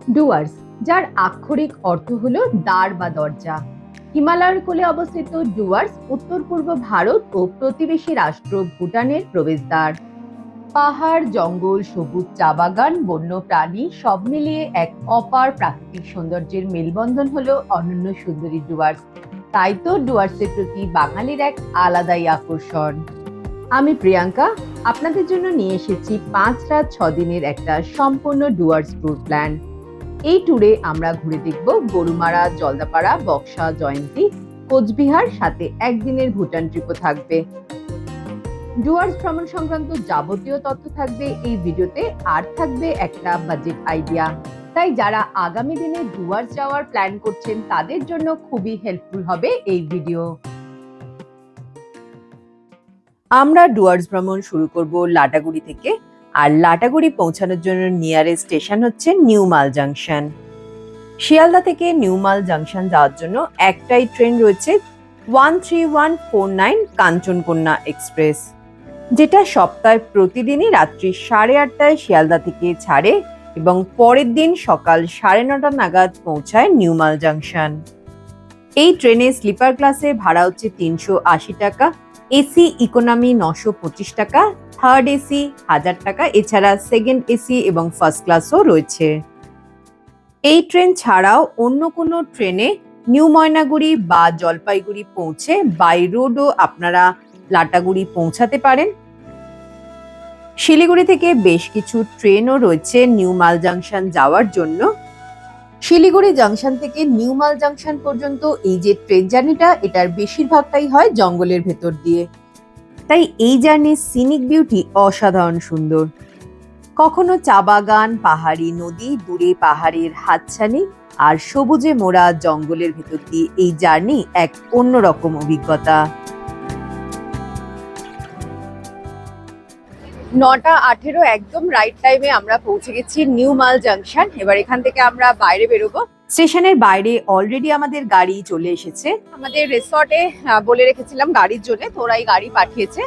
ডুয়ার্স, যার আক্ষরিক অর্থ হলো দ্বার বা দরজা। হিমালয়ের কোলে অবস্থিত ডুয়ার্স উত্তর পূর্ব ভারত ও প্রতিবেশী রাষ্ট্র ভুটানের প্রবেশদ্বার। পাহাড়, জঙ্গল, সবুজ চা বাগান, বন্য প্রাণী সব মিলিয়ে এক অপার প্রাকৃতিক সৌন্দর্যের মেলবন্ধন হলো অনন্য সুন্দরী ডুয়ার্স। তাই তো ডুয়ার্সের প্রতি বাঙালির এক আলাদাই আকর্ষণ। আমি প্রিয়াঙ্কা, আপনাদের জন্য নিয়ে এসেছি 5 রাত 6 দিনের একটা সম্পূর্ণ ডুয়ার্স ট্যুর প্ল্যান। এই ট্যুরে আমরা ঘুরে দেখব গরুমারা, জলদাপাড়া, বক্সা, জয়ন্তী, কোচবিহার, সাথে একদিনের ভুটান ট্রিপও থাকবে। ডুয়ার্স ভ্রমণ সংক্রান্ত যাবতীয় তথ্য থাকবে এই ভিডিওতে, আর থাকবে একটা বাজেট আইডিয়া। তাই যারা আগামী দিনে ডুয়ার্স যাওয়ার প্ল্যান করছেন তাদের জন্য খুবই হেল্পফুল হবে এই ভিডিও। আমরা ডুয়ার্স ভ্রমণ শুরু করব লাটাগুড়ি থেকে, আর লাটাগুড়ি পৌঁছানোর জন্য নিয়ারেস্ট স্টেশন হচ্ছে নিউ মাল জাংশন। শিয়ালদা থেকে নিউ মাল জাংশন যাওয়ার জন্য একটাই ট্রেন রয়েছে, 13149 কাঞ্চনকন্যা এক্সপ্রেস, যেটা সপ্তাহে প্রতিদিনই রাত্রি 8:30টায় শিয়ালদা থেকে ছাড়ে এবং পরের দিন সকাল 9:30 নাগাদ পৌঁছায় নিউ মাল জাংশন। এই ট্রেনে স্লিপার ক্লাসে ভাড়া হচ্ছে 380 টাকা, এসি ইকোনমি 925 টাকা, থার্ড এসি 1000 টাকা, এছাড়া সেকেন্ড এসি এবং ফার্স্ট ক্লাসও রয়েছে। এই ট্রেন ছাড়াও অন্য কোনো ট্রেনে নিউ ময়নাগুড়ি বা জলপাইগুড়ি পৌঁছে বাই রোডও আপনারা লাটাগুড়ি পৌঁছাতে পারেন। শিলিগুড়ি থেকে বেশ কিছু ট্রেনও রয়েছে নিউ মাল জাংশন যাওয়ার জন্য। শিলিগুড়ি জাংশন থেকে নিউ মাল জাংশন পর্যন্ত এই যে ট্রেন জার্নিটা, এটার বেশিরভাগটাই হয় জঙ্গলের ভেতর দিয়ে। তাই এই জার্নির সিনিক বিউটি অসাধারণ সুন্দর। কখনো চা বাগান, পাহাড়ি নদী, দূরে পাহাড়ের হাতছানি আর সবুজে মোড়া জঙ্গলের ভেতর দিয়ে এই জার্নি এক অন্যরকম অভিজ্ঞতা। 9:18 একদম রাইট টাইমে আমরা পৌঁছে গেছি নিউ মাল জাংশন। এবার এখান থেকে আমরা বাইরে বেরোবো। স্টেশনের বাইরে অলরেডি আমাদের গাড়ি চলে এসেছে। আমাদের রিসর্টে বলে রেখেছিলাম গাড়ির জন্য, তো ওরাই গাড়ি পাঠিয়েছে।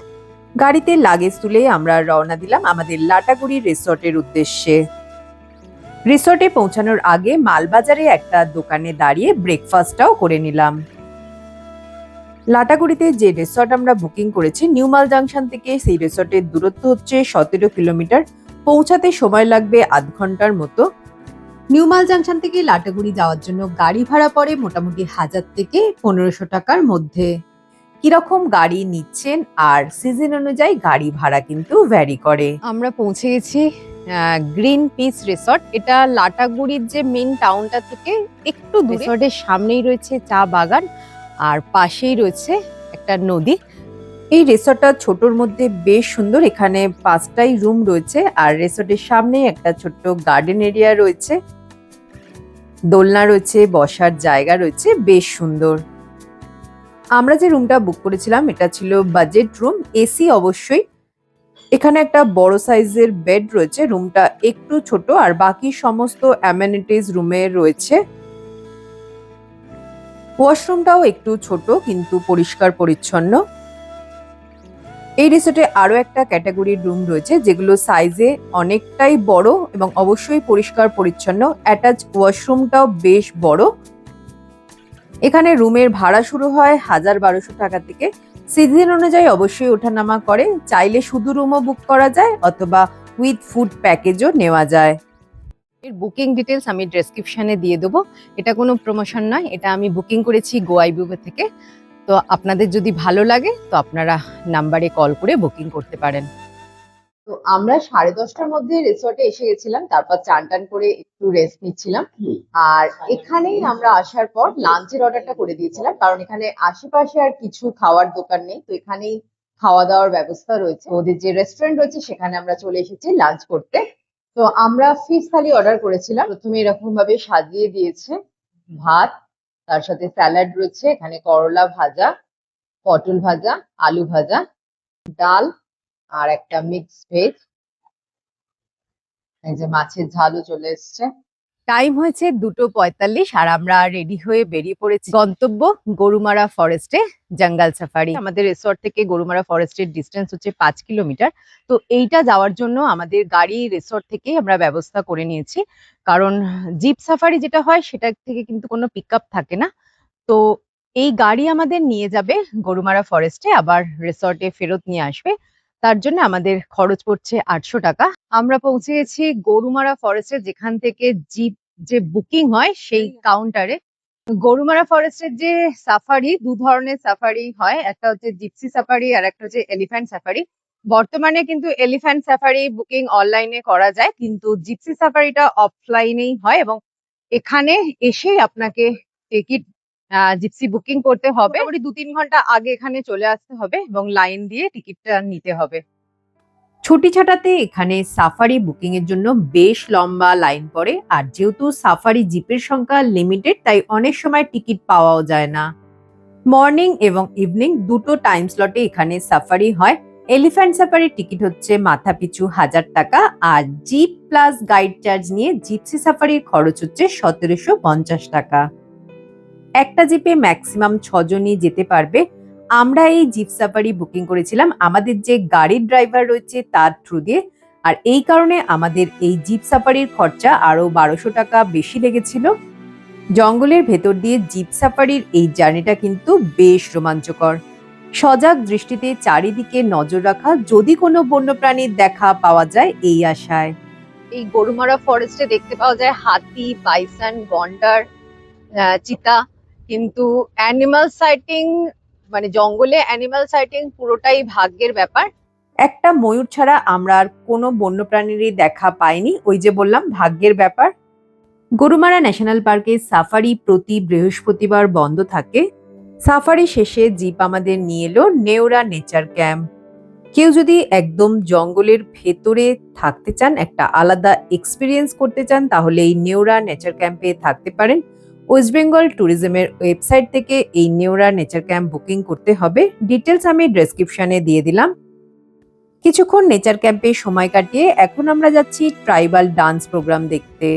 গাড়িতে লাগেজ তুলে আমরা রওনা দিলাম আমাদের লাটাগুড়ি রিসর্টের উদ্দেশ্যে। রিসর্টে পৌঁছানোর আগে মালবাজারে একটা দোকানে দাঁড়িয়ে ব্রেকফাস্টটাও করে নিলাম। লাটাগুড়িতে যে রিসর্ট আমরা বুকিং করেছি নিউ মাল জাংশন থেকে, সেই রিসর্টের দূরত্ব হচ্ছে 17 কিলোমিটার। পৌঁছাতে সময় লাগবে আধ ঘন্টার মতো। নিউ মাল জাংশন থেকে লাটাগুড়ি যাওয়ার জন্য গাড়ি ভাড়া পড়ে মোটামুটি 1000 থেকে 1500 টাকার মধ্যে। কিরকম গাড়ি নিচ্ছেন আর সিজন অনুযায়ী গাড়ি ভাড়া কিন্তু ভ্যারি করে। আমরা পৌঁছে গেছি গ্রিন পিস রিসর্ট। এটা লাটাগুড়ির যে মেইন টাউনটা থেকে একটু দূরে। রিসর্টের সামনেই রয়েছে চা বাগান আর পাশেই রয়েছে একটা নদী। এই রিসর্টটা ছোটর মধ্যে বেশ সুন্দর। এখানে 5টাই রুম রয়েছে আর রিসর্টের সামনেই একটা ছোট্ট গার্ডেন এরিয়া রয়েছে, দোলনা রয়েছে, বসার জায়গা রয়েছে, বেশ সুন্দর। আমরা যে রুমটা বুক করেছিলাম এটা ছিল বাজেট রুম, এসি অবশ্যই। এখানে একটা বড় সাইজের বেড রয়েছে, রুমটা একটু ছোট আর বাকি সমস্ত অ্যামেনিটিজ রুমে রয়েছে। ওয়াশরুমটাও একটু ছোট কিন্তু পরিষ্কার পরিচ্ছন্ন। এই রিসোর্টে আরো একটা ক্যাটাগরির রুম রয়েছে যেগুলো সাইজে অনেকটাই বড় এবং অবশ্যই পরিষ্কার পরিচ্ছন্ন। অ্যাটাচ ওয়াশরুমটাও বেশ বড়। এখানে রুমের ভাড়া শুরু হয় 1000-1200 টাকা থেকে। সিজন অনুযায়ী অবশ্যই ওঠানামা করে, চাইলে শুধু রুমও বুক করা যায় অথবা উইথ ফুড প্যাকেজও নেওয়া যায়। এর বুকিং ডিটেলস আমি ডেসক্রিপশনে দিয়ে দেবো। এটা কোনো প্রমোশন নয়, এটা আমি বুকিং করেছি গোয়াইবিবো থেকে। তো আপনাদের যদি ভালো লাগে তো আপনারা নাম্বারে কল করে বুকিং করতে পারেন। তো আমরা 10:30টার মধ্যে রিসর্টে এসে গেছিলাম, তারপর চান টান করে একটু রেস্ট নিচ্ছিলাম। আর এখানেই আমরা আসার পর লাঞ্চের অর্ডারটা করে দিয়েছিলাম, কারণ এখানে আশেপাশে আর কিছু খাওয়ার দোকান নেই, তো এখানেই খাওয়া দাওয়ার ব্যবস্থা রয়েছে। ওদের যে রেস্টুরেন্ট রয়েছে সেখানে আমরা চলে এসেছি লাঞ্চ করতে। তো আমরা ফিশ থালি অর্ডার করেছিলাম। প্রথমে এরকম ভাবে সাজিয়ে দিয়েছে ভাত, তার সাথে স্যালাড রয়েছে, এখানে করলা ভাজা, পটল ভাজা, আলু ভাজা, ডাল আর একটা মিক্স ভেজ। এই যে মাছের ঝালও চলে এসছে। টাইম হয়েছে 2:45 আর আমরা রেডি হয়ে বেরিয়ে পড়েছি গন্তব্য গরুমারা ফরেস্টে জঙ্গল সাফারি। আমাদের রিসর্ট থেকে গরুমারা ফরেস্টের ডিস্টেন্স হচ্ছে 5 কিলোমিটার। তো এইটা যাওয়ার জন্য আমাদের গাড়ি রিসর্ট থেকেই আমরা ব্যবস্থা করে নিয়েছি, কারণ জিপ সাফারি যেটা হয় সেটা থেকে কিন্তু কোনো পিক আপ থাকে না। তো এই গাড়ি আমাদের নিয়ে যাবে গরুমারা ফরেস্টে, আবার রিসর্টে ফেরত নিয়ে আসবে। তার জন্য আমাদের খরচ পড়ছে 800 টাকা। আমরা পৌঁছে গেছি গরুমারা ফরেস্টে, যেখান থেকে জিপ যে বুকিং হয় সেই কাউন্টারে। গরুমারা ফরেস্টের যে সাফারি, দু ধরনের সাফারি হয়, একটা হচ্ছে জিপসি সাফারি আর একটা হচ্ছে এলিফ্যান্ট সাফারি। বর্তমানে কিন্তু এলিফ্যান্ট সাফারি বুকিং অনলাইনে করা যায়, কিন্তু জিপসি সাফারিটা অফলাইনেই হয় এবং এখানে এসেই আপনাকে টিকিট জিপসি বুকিং করতে হবে। মোটামুটি 2-3 ঘন্টা আগে এখানে চলে আসতে হবে এবং লাইন দিয়ে টিকিটটা নিতে হবে। ছুটি ছাটাতে এখানে সাফারি বুকিং এর জন্য বেশ লম্বা লাইন পড়ে, আর যেহেতু সাফারি জিপের সংখ্যা লিমিটেড তাই অনেক সময় টিকিট পাওয়াও যায় না। মর্নিং এবং ইভিনিং দুটো টাইম স্লটে এখানে সাফারি হয়। এলিফ্যান্ট সাফারির টিকিট হচ্ছে মাথা পিছু 1000 টাকা, আর জিপ প্লাস গাইড চার্জ নিয়ে জিপসি সাফারির খরচ হচ্ছে 1750 টাকা। একটা জিপে ম্যাক্সিমাম 6 জনই যেতে পারবে। আমরা এই জিপ সাফারি বুকিং করেছিলাম আমাদের যে গাড়ির ড্রাইভার রয়েছে তার থ্রু দিয়ে, আর এই কারণে আমাদের এই জিপ সাফারির খরচা আরো 1200 টাকা বেশি লেগেছিল। জঙ্গলের ভেতর দিয়ে জিপ সাফারির এই জার্নিটা কিন্তু বেশ রোমাঞ্চকর। সজাগ দৃষ্টিতে চারিদিকে নজর রাখা, যদি কোনো বন্যপ্রাণীর দেখা পাওয়া যায় এই আশায়। এই গরুমারা ফরেস্টে দেখতে পাওয়া যায় হাতি, বাইসন, গন্ডার, চিতা, কিন্তু অ্যানিমাল সাইটিং মানে জঙ্গলে অ্যানিমাল সাইটিং পুরোটাই ভাগ্যের ব্যাপার। একটা ময়ূর ছাড়া আমরা আর কোনো বন্যপ্রাণীরই দেখা পাইনি, ওই যে বললাম ভাগ্যের ব্যাপার। গরুমারা ন্যাশনাল পার্কে সাফারি প্রতি বৃহস্পতিবার বন্ধ থাকে। সাফারি শেষে জিপ আমাদের নিয়ে এলো নেওরা নেচার ক্যাম্প। কেউ যদি একদম জঙ্গলের ভেতরে থাকতে চান, একটা আলাদা এক্সপিরিয়েন্স করতে চান, তাহলে এই নেওরা নেচার ক্যাম্পে থাকতে পারেন। ওয়েস্ট বেঙ্গল ট্যুরিজমের ওয়েবসাইট থেকে এই নেওরা নেচার ক্যাম্প বুকিং করতে হবে। ডিটেলস আমি ডেসক্রিপশনে দিয়ে দিলাম। কিছুক্ষণ নেচার ক্যাম্পে সময় কাটিয়ে এখন আমরা যাচ্ছি ট্রাইবাল ডান্স প্রোগ্রাম দেখতে।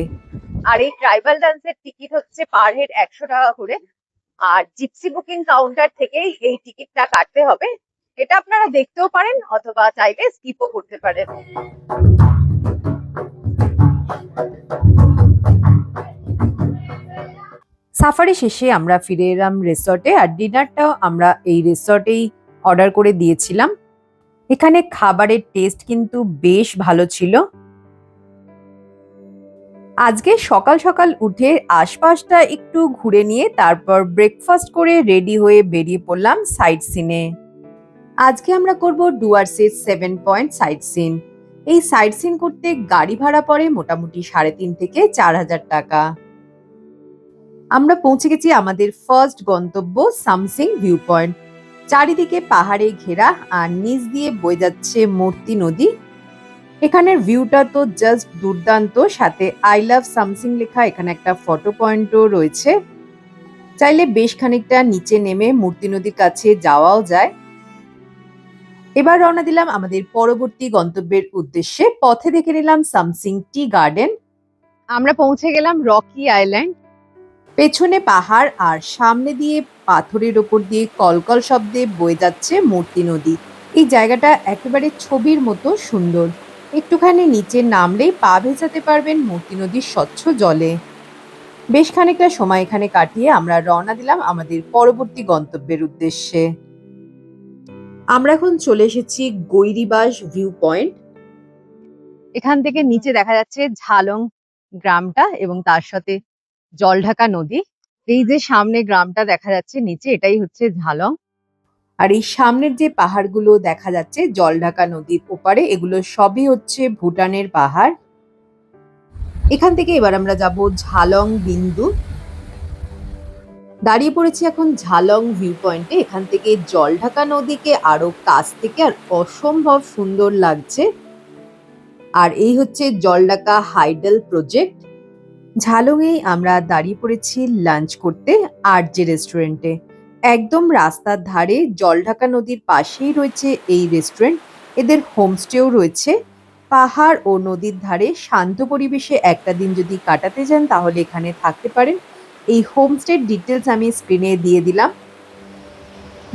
আর এই ট্রাইবাল ডান্সের টিকিট হচ্ছে পার হেড 100 টাকা করে, আর জিপসি বুকিং কাউন্টার থেকেই এই টিকিটটা কাটতে হবে। এটা আপনারা দেখতেও পারেন অথবা চাইলে স্কিপও করতে পারেন। সাফারি শেষে আমরা ফিরে এলাম রিসর্টে, আর ডিনারটাও আমরা এই রিসর্টেই অর্ডার করে দিয়েছিলাম। এখানে খাবারের টেস্ট কিন্তু বেশ ভালো ছিল। আজকে সকাল সকাল উঠে আশপাশটা একটু ঘুরে নিয়ে তারপর ব্রেকফাস্ট করে রেডি হয়ে বেরিয়ে পড়লাম সাইট সিনে। আজকে আমরা করব ডুয়ার্সের 7 পয়েন্ট সাইট সিন। এই সাইট সিন করতে গাড়ি ভাড়া পড়ে মোটামুটি 3,500 থেকে 4,000 টাকা। আমরা পৌঁছে গেছি আমাদের ফার্স্ট গন্তব্য সামসিং ভিউ পয়েন্ট। চারিদিকে পাহাড়ে ঘেরা আর নিচ দিয়ে বয়ে যাচ্ছে মূর্তি নদী। এখানের ভিউটা তো জাস্ট দুর্দান্ত, সাথে আই লাভ সামসিং লেখা এখানে একটা ফটো পয়েন্টও রয়েছে। চাইলে বেশ খানিকটা নিচে নেমে মূর্তি নদীর কাছে যাওয়াও যায়। এবার রওনা দিলাম আমাদের পরবর্তী গন্তব্যের উদ্দেশ্যে। পথে দেখে নিলাম সামসিং টি গার্ডেন। আমরা পৌঁছে গেলাম রকি আইল্যান্ড। পেছনে পাহাড় আর সামনে দিয়ে পাথরের ওপর দিয়ে কলকল শব্দে বয়ে যাচ্ছে মূর্তি নদী। এই জায়গাটা একেবারে ছবির মতো সুন্দর। একটুখানি নিচে নামলেই পা ভেজাতে পারবেন মূর্তি নদীর স্বচ্ছ জলে। বেশ খানিকটা সময় এখানে কাটিয়ে আমরা রওনা দিলাম আমাদের পরবর্তী গন্তব্যের উদ্দেশ্যে। আমরা এখন চলে এসেছি গৈরিবাস ভিউ পয়েন্ট। এখান থেকে নিচে দেখা যাচ্ছে ঝালং গ্রামটা এবং তার সাথে জলঢাকা নদী। এই যে সামনে গ্রামটা দেখা যাচ্ছে নিচে, এটাই হচ্ছে ঝালং। আর এই সামনের যে পাহাড়গুলো দেখা যাচ্ছে জলঢাকা নদীর ওপারে, এগুলো সবই হচ্ছে ভুটানের পাহাড়। এখান থেকে এবার আমরা যাব ঝালং বিন্দু। দাঁড়িয়ে পড়েছি এখন ঝালং ভিউ পয়েন্টে। এখান থেকে জলঢাকা নদীকে আরো কাছ থেকে আর অসম্ভব সুন্দর লাগছে। আর এই হচ্ছে জলঢাকা হাইডেল প্রজেক্ট। ঝালংয়েই আমরা দাঁড়িয়ে পড়েছি লাঞ্চ করতে আরজে রেস্টুরেন্টে। একদম রাস্তার ধারে জলঢাকা নদীর পাশেই রয়েছে এই রেস্টুরেন্ট। এদের হোমস্টেও রয়েছে। পাহাড় ও নদীর ধারে শান্ত পরিবেশে একটা দিন যদি কাটাতে চান তাহলে এখানে থাকতে পারেন। এই হোমস্টের ডিটেলস আমি স্ক্রিনে দিয়ে দিলাম।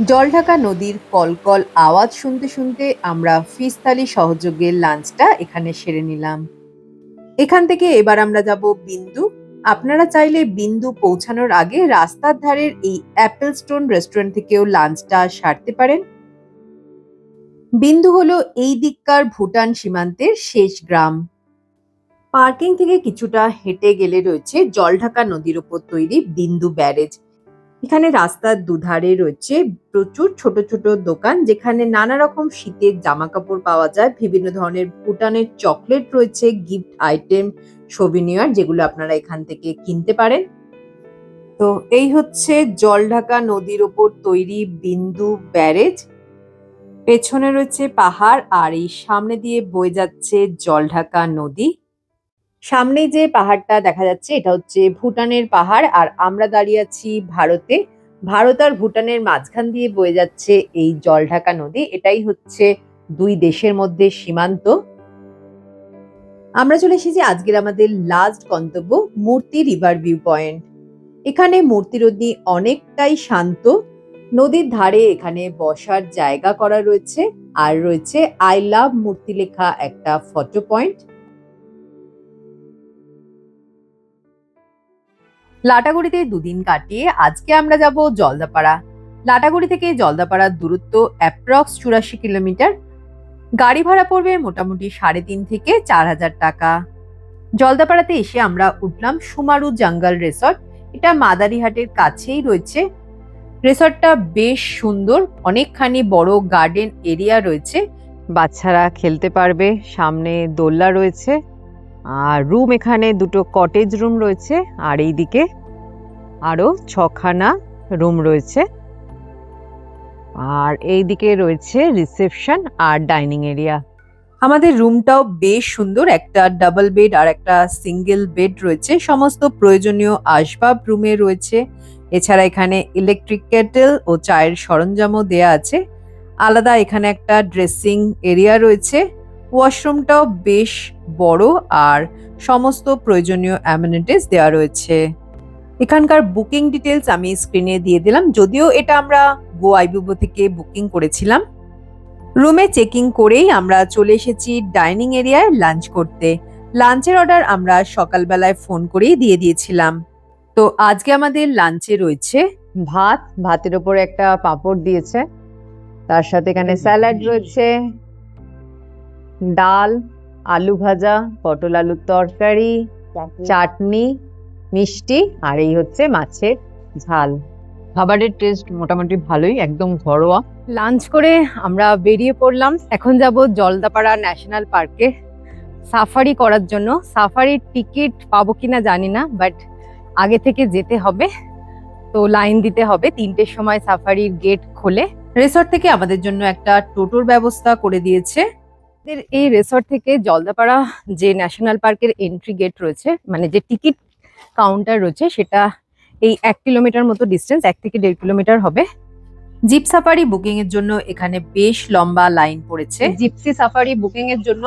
জলঢাকা নদীর কলকল আওয়াজ শুনতে শুনতে আমরা ফিশ থালি সহযোগে লাঞ্চটা এখানে সেরে নিলাম। এখান থেকে এবার আমরা যাব বিন্দু। আপনারা চাইলে বিন্দু পৌঁছানোর আগে রাস্তার ধারের এই অ্যাপেল স্টোন রেস্টুরেন্ট থেকেও লাঞ্চটা সারতে পারেন। বিন্দু হলো এই দিককার ভুটান সীমান্তের শেষ গ্রাম। পার্কিং থেকে কিছুটা হেঁটে গেলে রয়েছে জলঢাকা নদীর উপর তৈরি বিন্দু ব্যারেজ। এখানে রাস্তার দুধারে রয়েছে প্রচুর ছোট ছোট দোকান, যেখানে নানা রকম শীতের জামা কাপড় পাওয়া যায়। বিভিন্ন ধরনের ভুটানের চকলেট রয়েছে, গিফট আইটেম, সোভিনিয়ার, যেগুলো আপনারা এখান থেকে কিনতে পারেন। তো এই হচ্ছে জলঢাকা নদীর ওপর তৈরি বিন্দু ব্যারেজ। পেছনে রয়েছে পাহাড় আর এই সামনে দিয়ে বয়ে যাচ্ছে জলঢাকা নদী। সামনেই যে পাহাড়টা দেখা যাচ্ছে এটা হচ্ছে ভুটানের পাহাড়, আর আমরা দাঁড়িয়ে আছি ভারতে। ভারত আর ভুটানের মাঝখান দিয়ে বয়ে যাচ্ছে এই জলঢাকা নদী। এটাই হচ্ছে দুই দেশের মধ্যে সীমান্ত। আমরা চলে এসেছি আজকের আমাদের লাস্ট গন্তব্য, মূর্তি রিভার ভিউ পয়েন্ট। এখানে মূর্তি নদী অনেকটাই শান্ত। নদীর ধারে এখানে বসার জায়গা করা রয়েছে, আর রয়েছে আই লাভ মূর্তি লেখা একটা ফটো পয়েন্ট। লাটাগুড়িতে দুদিন কাটিয়ে আজকে আমরা যাব জলদাপাড়া। লাটাগুড়ি থেকে জলদাপাড়ার দূরত্ব অ্যাপ্রক্স 84 কিলোমিটার। গাড়ি ভাড়া পড়বে মোটামুটি 3.5 থেকে 4,000 টাকা। জলদাপাড়াতে এসে আমরা উঠলাম সুমারু জঙ্গল রিসর্ট। এটা মাদারিহাটের কাছেই রয়েছে। রিসর্টটা বেশ সুন্দর, অনেকখানি বড় গার্ডেন এরিয়া রয়েছে, বাচ্চারা খেলতে পারবে, সামনে দোলনা রয়েছে, আর রুম এখানে দুটো কটেজ রুম রয়েছে, আর এইদিকে আরো 6খানা রুম রয়েছে, আর এইদিকে রয়েছে রিসেপশন আর ডাইনিং এরিয়া। আমাদের রুমটাও বেশ সুন্দর, একটা ডাবল বেড আর একটা সিঙ্গেল বেড রয়েছে। সমস্ত প্রয়োজনীয় আসবাব রুমে রয়েছে। এছাড়া এখানে ইলেকট্রিক কেটেল ও চায়ের সরঞ্জামও দেয়া আছে। আলাদা এখানে একটা ড্রেসিং এরিয়া রয়েছে। ওয়াশরুমটাও বেশ বড়, আর সমস্ত প্রয়োজনীয় অ্যামেনিটিস দেওয়া রয়েছে। এখানকার বুকিং ডিটেলস আমি স্ক্রিনে দিয়ে দিলাম, যদিও এটা আমরা গো আইবুবো থেকে বুকিং করেছিলাম। রুমে চেকিং করেই আমরা চলে এসেছি ডাইনিং এরিয়ায় লাঞ্চ করতে। লাঞ্চের অর্ডার আমরা সকালবেলায় ফোন করেই দিয়ে দিয়েছিলাম। তো আজকে আমাদের লাঞ্চে রয়েছে ভাত, ভাতের ওপরে একটা পাঁপড় দিয়েছে, তার সাথে এখানে স্যালাড রয়েছে, ডাল, আলু ভাজা, পটল আলুর তরকারি, চাটনি, মিষ্টি, আর এই হচ্ছে মাছের ঝাল। খাবারের টেস্ট মোটামুটি ভালোই, একদম ঘরোয়া। লাঞ্চ করে আমরা বেরিয়ে পড়লাম। এখন যাব জলদাপাড়া ন্যাশনাল পার্কে সাফারি করার জন্য। সাফারির টিকিট পাবো কিনা জানি না, বাট আগে থেকে যেতে হবে, তো লাইন দিতে হবে। 3টের সময় সাফারির গেট খোলে। রিসর্ট থেকে আমাদের জন্য একটা টোটোর ব্যবস্থা করে দিয়েছে। এই রিসর্ট থেকে জলদাপাড়া যে ন্যাশনাল পার্কের এন্ট্রি গেট রয়েছে, মানে যে টিকিট কাউন্টার রয়েছে, সেটা এই 1 কিলোমিটার মতো ডিস্টেন্স, 1 থেকে 1.5 কিলোমিটার হবে। জিপ সাফারি বুকিং এর জন্য এখানে বেশ লম্বা লাইন পড়েছে। জিপসি সাফারি বুকিং এর জন্য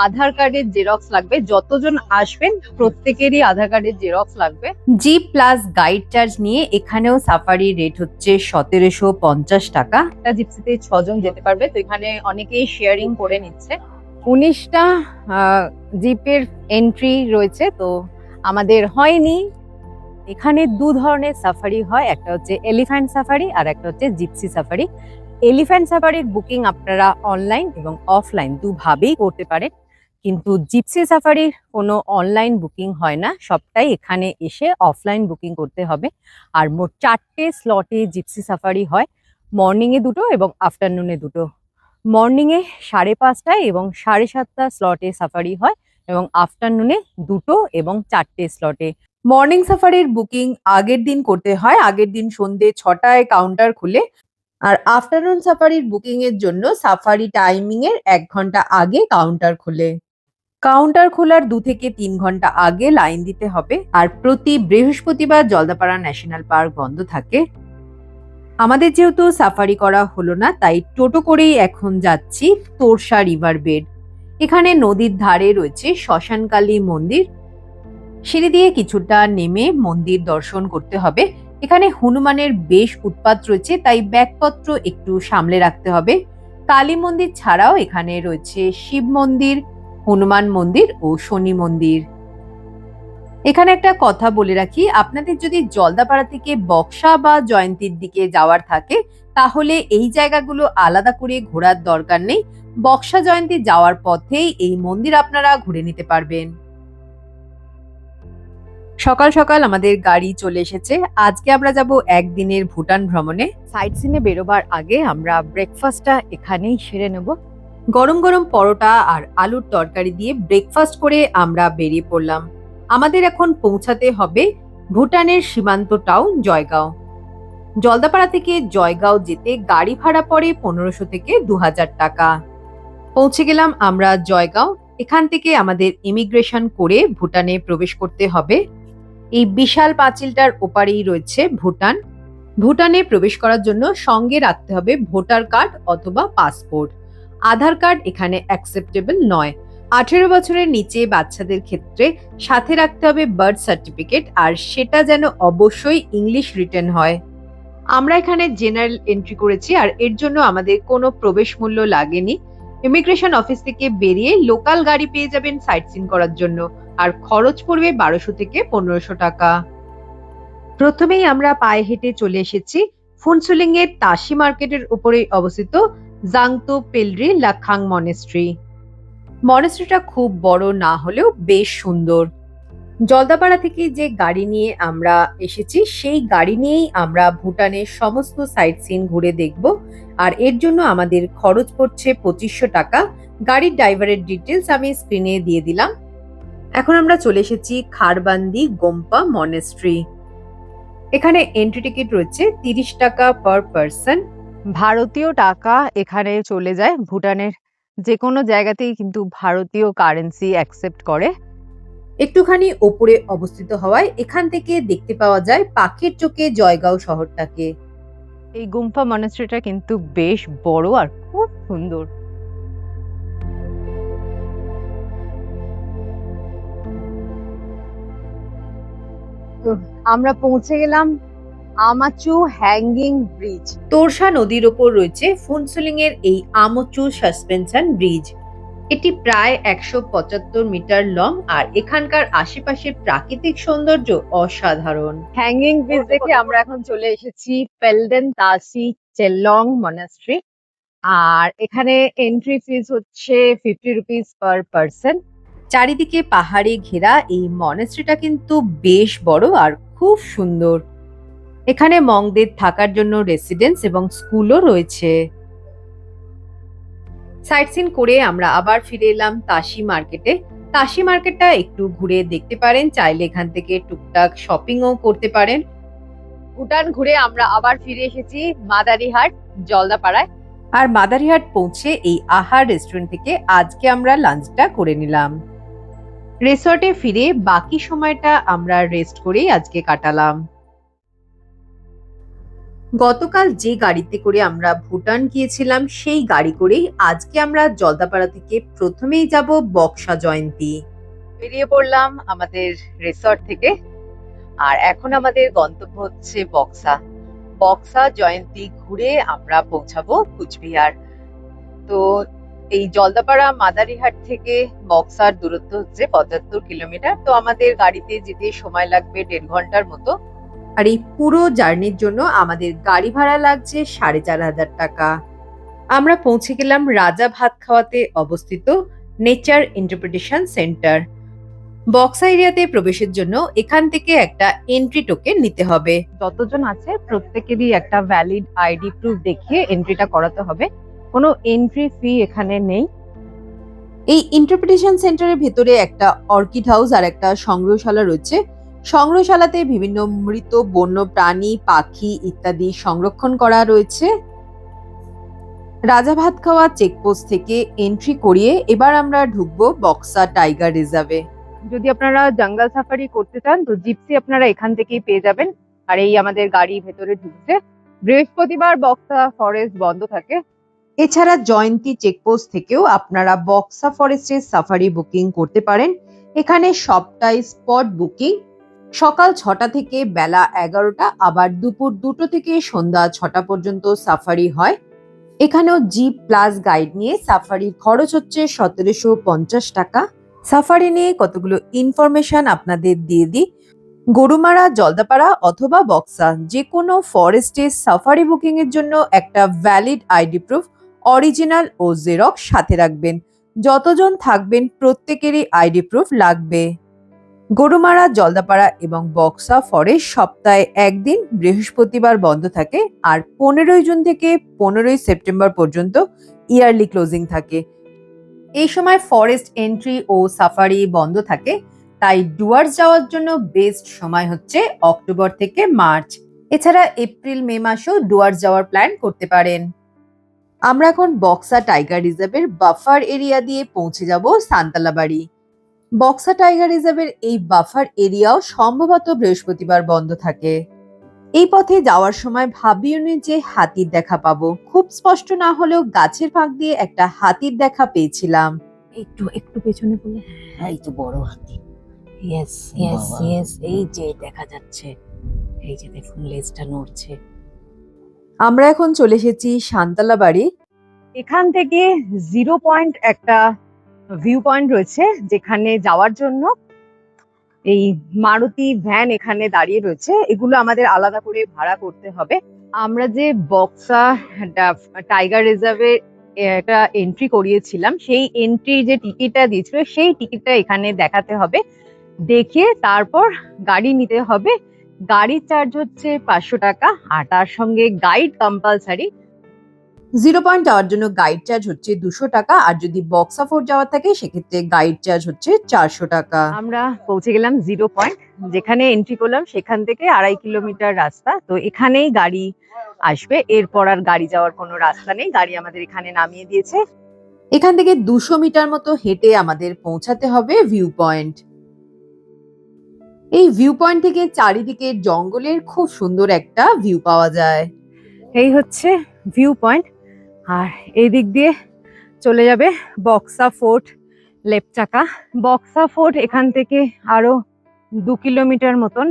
আধার কার্ডের জেরক্স লাগবে। যতজন আসবেন প্রত্যেকেরই আধার কার্ডের জেরক্স লাগবে। জিপ প্লাস গাইড চার্জ নিয়ে এখানেও সাফারি রেট হচ্ছে 1750 টাকা। একটা জিপসিতে 6 জন যেতে পারবে, তো এখানে অনেকেই শেয়ারিং করে নিচ্ছে। 19টা জিপের এন্ট্রি রয়েছে, তো আমাদের হয়নি। এখানে 2 ধরনের সাফারি হয়, একটা হচ্ছে এলিফ্যান্ট সাফারি আর একটা হচ্ছে জিপসি সাফারি। এলিফ্যান্ট সাফারির বুকিং আপনারা অনলাইন এবং অফলাইন দুভাবেই করতে পারেন, কিন্তু জিপসি সাফারির কোনো অনলাইন বুকিং হয় না, সবটাই এখানে এসে অফলাইন বুকিং করতে হবে। আর মোট 4টে স্লটে জিপসি সাফারি হয়, মর্নিংয়ে 2টো এবং আফটারনুনে 2টো। মর্নিংয়ে 5:30টায় এবং 7:30 স্লটে সাফারি হয়, এবং আফটারনুনে 2টো এবং 4টে স্লটে। মর্নিং সাফারির বুকিং আগের দিন করতে হয়, আগের দিন সন্ধ্যে 6টায় কাউন্টার খুলে। আর আফটারনুন সাফারির বুকিং এর জন্য সাফারি টাইমিং এর 1 ঘন্টা আগে কাউন্টার খুলে। কাউন্টার খোলার 2 থেকে 3 ঘন্টা আগে লাইন দিতে হবে। আর প্রতি বৃহস্পতিবার জলদাপাড়া ন্যাশনাল পার্ক বন্ধ থাকে। আমাদের যেহেতু সাফারি করা হলো না, তাই টোটো করেই এখন যাচ্ছি তোরসা রিভার বেড। এখানে নদীর ধারে রয়েছে শ্মশানকালী মন্দির। সিঁড়ি দিয়ে কিছুটা নেমে মন্দির দর্শন করতে হবে। এখানে হনুমানের বেশ উৎপাত রয়েছে, তাই ব্যাগপত্র একটু সামলে রাখতে হবে। কালী মন্দির ছাড়াও এখানে রয়েছে শিব মন্দির, হনুমান মন্দির ও শনি মন্দির। এখানে একটা কথা বলে রাখি, আপনাদের যদি জলদাপাড়া থেকে বক্সা বা জয়ন্তীর দিকে যাওয়ার থাকে তাহলে এই জায়গাগুলো আলাদা করে ঘোরার দরকার নেই। বক্সা জয়ন্তী যাওয়ার পথেই এই মন্দির আপনারা ঘুরে নিতে পারবেন। সকাল সকাল আমাদের গাড়ি চলে এসেছে। আজকে আমরা যাব একদিনের ভুটান ভ্রমণে। সাইট সিনে বেরোবার আগে আমরা ব্রেকফাস্টটা এখানেই সেরে নেব। গরম গরম পরোটা আর আলুর তরকারি দিয়ে ব্রেকফাস্ট করে আমরা বেরিয়ে পড়লাম। আমাদের এখন পৌঁছাতে হবে ভুটানের সীমান্ত টাউন জয়গাঁও। জলদাপাড়া থেকে জয়গাঁও যেতে গাড়ি ভাড়া পড়ে 1500 থেকে 2000 টাকা। পৌঁছে গেলাম আমরা জয়গাঁও। এখান থেকে আমাদের ইমিগ্রেশন করে ভুটানে প্রবেশ করতে হবে। এই বিশাল পাঁচিলটার ওপারেই রয়েছে ভুটান। ভুটানে প্রবেশ করার জন্য সঙ্গে রাখতে হবে ভোটার কার্ড অথবা পাসপোর্ট। আধার কার্ড এখানে অ্যাকসেপ্টেবল নয়। 18 বছরের নিচে বাচ্চাদের ক্ষেত্রে সাথে রাখতে হবে বার্থ সার্টিফিকেট, আর সেটা যেন অবশ্যই ইংলিশ রিটেন হয়। আমরা এখানে জেনারেল এন্ট্রি করেছি আর এর জন্য আমাদের কোনো প্রবেশ মূল্য লাগেনি। ইমিগ্রেশন অফিস থেকে বেরিয়ে লোকাল গাড়ি পেয়ে যাবেন সাইট সিন করার জন্য, আর খরচ পড়বে 1200 থেকে 1500 টাকা। প্রথমেই আমরা পায়ে হেঁটে চলে এসেছি ফুনসুলিং এর তাসি মার্কেটের উপরে অবস্থিত জাংতো পেলরি লাখাং মনেস্ট্রি। মনেস্ট্রিটা খুব বড় না হলেও বেশ সুন্দর। জলদাপাড়া থেকে যে গাড়ি নিয়ে আমরা এসেছি সেই গাড়ি নিয়েই আমরা ভুটানের সমস্ত সাইট সিন ঘুরে দেখব, আর এর জন্য আমাদের খরচ পড়ছে 2500 টাকা। গাড়ির ড্রাইভারের ডিটেলস আমি স্ক্রিনে দিয়ে দিলাম। এখন আমরা চলে এসেছি খারবান্দি গোম্পা মনেস্ট্রি। এখানে এন্ট্রি টিকিট রয়েছে 30 টাকা পার পারসন। ভারতীয় টাকা এখানে চলে যায়। ভুটানের যে কোনো জায়গাতেই কিন্তু ভারতীয় কারেন্সি অ্যাকসেপ্ট করে। একটুখানি ওপরে অবস্থিত হওয়ায় এখান থেকে দেখতে পাওয়া যায় পাখির চোখে জয়গাঁও শহরটাকে। এই গুম্ফা মনেস্ট্রিটা কিন্তু বেশ বড় আর খুব সুন্দর। তো আমরা পৌঁছে গেলাম আমাচু হ্যাঙ্গিং ব্রিজ। তোরসা নদীর ওপর রয়েছে ফুনসুলিং এর এই আমচু সাসপেনশন ব্রিজ। এটি প্রায় 175 মিটার লং, আর এখানকার আশেপাশের প্রাকৃতিক সৌন্দর্য অসাধারণ। হ্যাঙ্গিং ব্রিজ দেখে আমরা এখন চলে এসেছি পেলডেন তাসি চেলং মনাস্ট্রি, আর এখানে এন্ট্রি ফিস হচ্ছে 50 রুপিস পার পারসন। চারিদিকে পাহাড়ে ঘেরা এই মনাস্ট্রিটা কিন্তু বেশ বড় আর খুব সুন্দর। এখানে মংদের থাকার জন্য রেসিডেন্স এবং স্কুলও রয়েছে। সাইট সিন করে আমরা আবার ফিরে এলাম তাসি মার্কেটে। তাসি মার্কেটটা একটু ঘুরে দেখতে পারেন, চাইলে এখান থেকে টুকটাক শপিংও করতে পারেন। ভুটান ঘুরে আমরা আবার ফিরে এসেছি মাদারিহাট জলদাপাড়ায়, আর মাদারিহাট পৌঁছে এই আহার রেস্টুরেন্ট থেকে আজকে আমরা লাঞ্চটা করে নিলাম। রিসর্টে ফিরে বাকি সময়টা আমরা রেস্ট করেই আজকে কাটালাম। গতকাল যে গাড়িতে করে আমরা ভুটান গিয়েছিলাম সেই গাড়ি করেই আজকে আমরা জলদাপাড়া থেকে প্রথমেই যাব বক্সা জয়ন্তী। বেরিয়ে পড়লাম আমাদের রিসর্ট থেকে, আর এখন আমাদের গন্তব্য হচ্ছে বক্সা। বক্সা জয়ন্তী ঘুরে আমরা পৌঁছাবো কুচবিহার। তো এই জলদাপাড়া মাদারিহাট থেকে বক্সার দূরত্ব হচ্ছে 75 কিলোমিটার। তো আমাদের গাড়িতে যেতে সময় লাগবে 1.5 ঘন্টার মতো, আর এই পুরো জার্নির জন্য আমাদের গাড়ি ভাড়া লাগছে 4500 টাকা। আমরা পৌঁছে গেলাম রাজা ভাত খাওয়াতে অবস্থিত নেচার ইন্টারপ্রিটেশন সেন্টার। বক্সা এরিয়াতে প্রবেশের জন্য এখান থেকে একটা এন্ট্রি টোকেন নিতে হবে। যতজন আছে প্রত্যেকেরই একটা ভ্যালিড আইডি প্রুফ দেখিয়ে এন্ট্রিটা করাতে হবে। কোনো এন্ট্রি ফি এখানে নেই। এই ইন্টারপ্রিটেশন সেন্টারের ভেতরে একটা অর্কিড হাউস আর একটা সংগ্রহশালা রয়েছে। সংগ্রহশালাতে বিভিন্ন মৃত বন্য প্রাণী, পাখি ইত্যাদি সংরক্ষণ করা রয়েছে। রাজা ভাত খাওয়া চেকপোস্ট থেকে এন্ট্রি করিয়ে এবার আমরা ঢুকবো বক্সা টাইগার রিজার্ভে। যদি আপনারা জঙ্গল সাফারি করতে চান তো জিপসি আপনারা এখান থেকেই পেয়ে যাবেন। আর এই আমাদের গাড়ি ভেতরে ঢুকছে। বৃহস্পতিবার বক্সা ফরেস্ট বন্ধ থাকে। এছাড়া জয়ন্তী চেকপোস্ট থেকেও আপনারা বক্সা ফরেস্টের সাফারি বুকিং করতে পারেন। এখানে সবটাই স্পট বুকিং। সকাল 6টা থেকে বেলা 11টা, আবার দুপুর 2টো থেকে সন্ধ্যা 6টা পর্যন্ত সাফারি হয়। এখানেও জিপ প্লাস গাইড নিয়ে সাফারির খরচ হচ্ছে 1750 টাকা। সাফারি নিয়ে কতগুলো ইনফরমেশন আপনাদের দিয়ে দিই। গরুমারা, জলদাপাড়া অথবা বক্সা যে কোনো ফরেস্টের সাফারি বুকিং এর জন্য একটা ভ্যালিড আইডি প্রুফ, অরিজিনাল ও জেরক্স সাথে রাখবেন। যতজন থাকবেন প্রত্যেকেরই আইডি প্রুফ লাগবে। গরুমারা, জলদাপাড়া এবং বক্সা ফরেস্ট সপ্তাহে একদিন বৃহস্পতিবার বন্ধ থাকে, আর 15ই জুন থেকে 15ই সেপ্টেম্বর পর্যন্ত ইয়ারলি ক্লোজিং থাকে। এই সময় ফরেস্ট এন্ট্রি ও সাফারি বন্ধ থাকে, তাই ডুয়ার্স যাওয়ার জন্য বেস্ট সময় হচ্ছে অক্টোবর থেকে মার্চ। এছাড়া এপ্রিল মে মাসেও ডুয়ার্স যাওয়ার প্ল্যান করতে পারেন। আমরা এখন বক্সা টাইগার রিজার্ভের বাফার এরিয়া দিয়ে পৌঁছে যাব সান্তালাবাড়ি। বক্সা টাইগার রিজার্ভের এই বাফার এরিয়াও সম্ভবত বৃহস্পতিবার বন্ধ থাকে। এই পথে যাওয়ার সময় ভাবিওনি যে হাতির দেখা পাবো। খুব স্পষ্ট না হলেও গাছের ফাঁক দিয়ে একটা হাতির দেখা পেয়েছিলাম। একটু একটু পেছনে বলে, এই তো বড় হাতি। ইয়েস ইয়েস, ইয়েস, এই যে দেখা যাচ্ছে, এই যে দেখুন লেজটা নড়ছে। আমরা এখন চলে এসেছি সান্তালাবাড়ি। এখান থেকে 0 পয়েন্ট একটা ভিউ পয়েন্ট রয়েছে, যেখানে যাওয়ার জন্য এই মারুতি ভ্যান এখানে দাঁড়িয়ে রয়েছে। এগুলো আমাদের আলাদা করে ভাড়া করতে হবে। আমরা যে বক্সা টাইগার রিজার্ভে একটা এন্ট্রি করিয়েছিলাম, সেই এন্ট্রি যে টিকিটটা দিয়েছিল সেই টিকিটটা এখানে দেখাতে হবে, দেখে তারপর গাড়ি নিতে হবে। গাড়ির চার্জ হচ্ছে 500 টাকা, আর তার সঙ্গে গাইড কম্পালসারি। 0 পয়েন্ট যাওয়ার জন্য গাইড চার্জ হচ্ছে 200 টাকা, আর যদি বক্সা ফোর্ট যাওয়ার থাকে সেক্ষেত্রে গাইড চার্জ হচ্ছে 400 টাকা। আমরা পৌঁছে গেলাম 0 পয়েন্ট, যেখানে এন্ট্রি করলাম সেখান থেকে 2.5 কিলোমিটার রাস্তা। তো এখানেই গাড়ি আসবে, এরপর আর গাড়ি যাওয়ার কোনো রাস্তা নেই। গাড়ি আমাদের এখানে নামিয়ে দিয়েছে। এখান থেকে 200 মিটার মতো হেঁটে আমাদের পৌঁছাতে হবে ভিউ পয়েন্ট। এই ভিউ পয়েন্ট থেকে চারিদিকে জঙ্গলের খুব সুন্দর একটা ভিউ পাওয়া যায়। এই হচ্ছে ভিউ পয়েন্ট, আর এই দিক দিয়ে চলে যাবে বক্সা ফোর্ট, লেপচাকা। বক্সা ফোর্ট এখান থেকে আরো 2 কিলোমিটার মতন,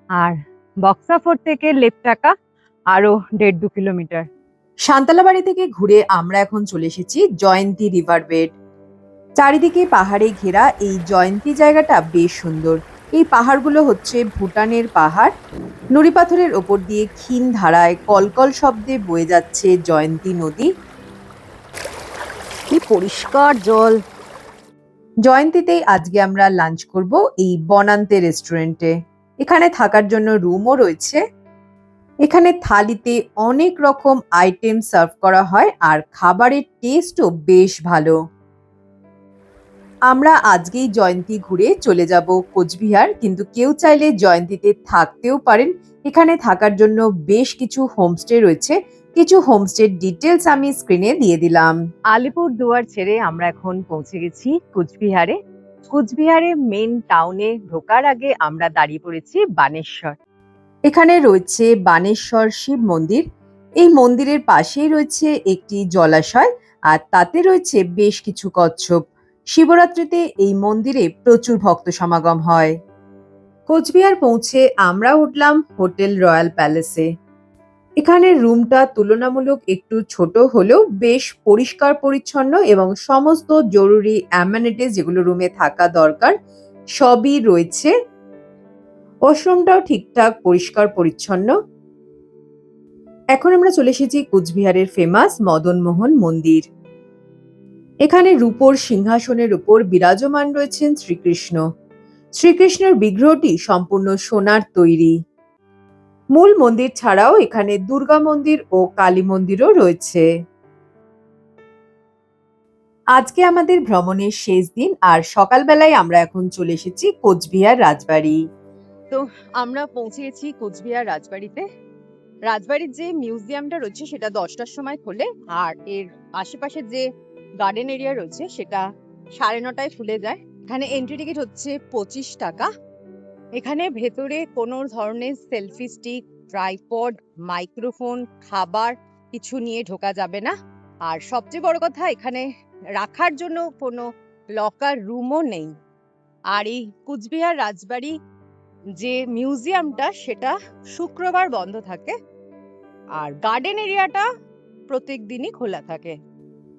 আর বক্সা ফোর্ট থেকে লেপচাকা আরো 1.5-2 কিলোমিটার। সান্তালাবাড়ি থেকে ঘুরে আমরা এখন চলে এসেছি জয়ন্তী রিভার বেড। চারিদিকে পাহাড়ে ঘেরা এই জয়ন্তী জায়গাটা বেশ সুন্দর। এই পাহাড়গুলো হচ্ছে ভুটানের পাহাড়। নুড়ি পাথরের ওপর দিয়ে ক্ষীণ ধারায় কলকল শব্দে বয়ে যাচ্ছে জয়ন্তী নদী। কি পরিষ্কার জল। জয়ন্তীতেই আজকে আমরা লাঞ্চ করব এই বনান্তে রেস্টুরেন্টে। এখানে থাকার জন্য রুমও রয়েছে। এখানে থালিতে অনেক রকম আইটেম সার্ভ করা হয়, আর খাবারের টেস্টও বেশ ভালো। আমরা আজকেই জয়ন্তী ঘুরে চলে যাব কোচবিহার, কিন্তু কেউ চাইলে জয়ন্তীতে থাকতেও পারেন। এখানে থাকার জন্য বেশ কিছু হোমস্টে রয়েছে। কিছু হোমস্টের ডিটেলস আমি স্ক্রিনে দিয়ে দিলাম। আলিপুর দুয়ার ছেড়ে আমরা এখন পৌঁছে গেছি কোচবিহারে। কোচবিহারে মেন টাউনে ঢোকার আগে আমরা দাঁড়িয়ে পড়েছি বানেশ্বর। এখানে রয়েছে বানেশ্বর শিব মন্দির। এই মন্দিরের পাশেই রয়েছে একটি জলাশয়, আর তাতে রয়েছে বেশ কিছু কচ্ছপ। শিবরাত্রিতে এই মন্দিরে প্রচুর ভক্ত সমাগম হয়। কোচবিহার পৌঁছে আমরা উঠলাম হোটেল রয়্যাল প্যালেসে। এখানে রুমটা তুলনামূলক একটু ছোট হলেও বেশ পরিষ্কার পরিচ্ছন্ন, এবং সমস্ত জরুরি অ্যামেনিটিস যেগুলো রুমে থাকা দরকার সবই রয়েছে। ওয়াশরুমটাও ঠিকঠাক পরিষ্কার পরিচ্ছন্ন। এখন আমরা চলে এসেছি কোচবিহারের ফেমাস মদন মোহন মন্দির। এখানে রূপোর সিংহাসনের উপর বিরাজমান রয়েছেন শ্রীকৃষ্ণ। শ্রীকৃষ্ণের বিগ্রহটি সম্পূর্ণ সোনার তৈরি। মূল মন্দির ছাড়াও এখানে দুর্গা মন্দির ও কালী মন্দিরও রয়েছে। আজকে আমাদের ভ্রমণের শেষ দিন, আর সকালবেলায় আমরা এখন চলে এসেছি কোচবিহার রাজবাড়ি। তো আমরা পৌঁছে গেছি কোচবিহার রাজবাড়িতে। রাজবাড়ির যে মিউজিয়ামটা রয়েছে সেটা 10টার সময় খোলে, আর এর আশেপাশে যে গার্ডেন এরিয়া রয়েছে সেটা 9:30টায় খুলে যায়। এখানে এন্ট্রি টিকিট হচ্ছে 25 টাকা। এখানে ভেতরে কোনো ধরনের সেলফি স্টিক, ট্রাইপড, মাইক্রোফোন, খাবার কিছু নিয়ে ঢোকা যাবে না। আর সবচেয়ে বড় কথা, এখানে রাখার জন্য কোনো লকার রুমও নেই। আর এই কুচবিহার রাজবাড়ি যে মিউজিয়ামটা, সেটা শুক্রবার বন্ধ থাকে, আর গার্ডেন এরিয়াটা প্রত্যেক দিনই খোলা থাকে।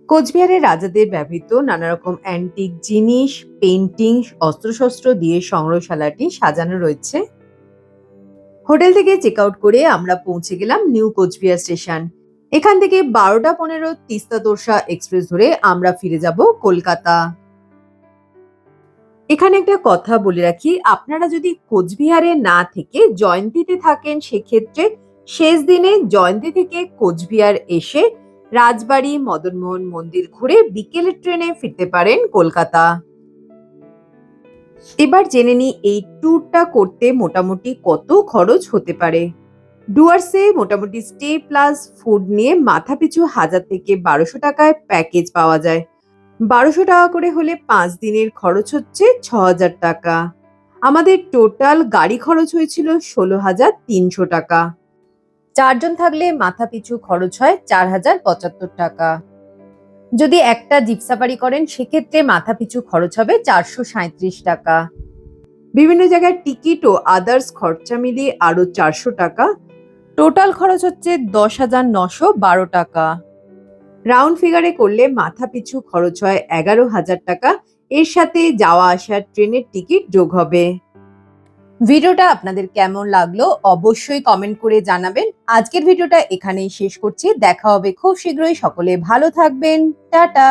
কোচবিহারের রাজাদের ব্যবহৃত নানা রকম অ্যান্টিক জিনিস, পেন্টিং, অস্ত্রশস্ত্র দিয়ে সংগ্রহশালাটি সাজানো রয়েছে। হোটেল থেকে চেক আউট করে আমরা পৌঁছে গেলাম নিউ কোচবিহার স্টেশন। এখান থেকে 12:15 তিস্তা তোরসা এক্সপ্রেস ধরে আমরা ফিরে যাব কলকাতা। এখানে একটা কথা বলে রাখি, আপনারা যদি কোচবিহারে না থেকে জয়ন্তীতে থাকেন, সেক্ষেত্রে শেষ দিনে জয়ন্তী থেকে কোচবিহার এসে রাজবাড়ি, মদনমোহন মন্দির ঘুরে বিকেলের ট্রেনে ফিরতে পারেন কলকাতা। এবার জেনে নিই এই ট্যুরটা করতে মোটামুটি কত খরচ হতে পারে। ডুয়ার্সে মোটামুটি স্টে প্লাস ফুড নিয়ে মাথাপিছু 1000 থেকে 1200 টাকায় প্যাকেজ পাওয়া যায়। 1200 টাকা করে হলে 5 দিনের খরচ হচ্ছে 6000 টাকা। আমাদের টোটাল গাড়ি খরচ হয়েছিল 16,300 টাকা। 4 জন থাকলে মাথাপিছু খরচ হয় 4075 টাকা। যদি একটা জিপ সাফারি করেন, সেক্ষেত্রে মাথাপিছু খরচ হবে 437 টাকা। বিভিন্ন জায়গার টিকিট ও আদার্স খরচা মিলিয়ে আরো 400 টাকা। টোটাল খরচ হচ্ছে 10,912 টাকা। রাউন্ড ফিগারে করলে মাথাপিছু খরচ হয় 11,000 টাকা। এর সাথে যাওয়া আসার ট্রেনের টিকিট যোগ হবে। ভিডিওটা আপনাদের কেমন লাগলো অবশ্যই কমেন্ট করে জানাবেন। আজকের ভিডিওটা এখানেই শেষ করছি। দেখা হবে খুব শীঘ্রই। সকলে ভালো থাকবেন। টাটা।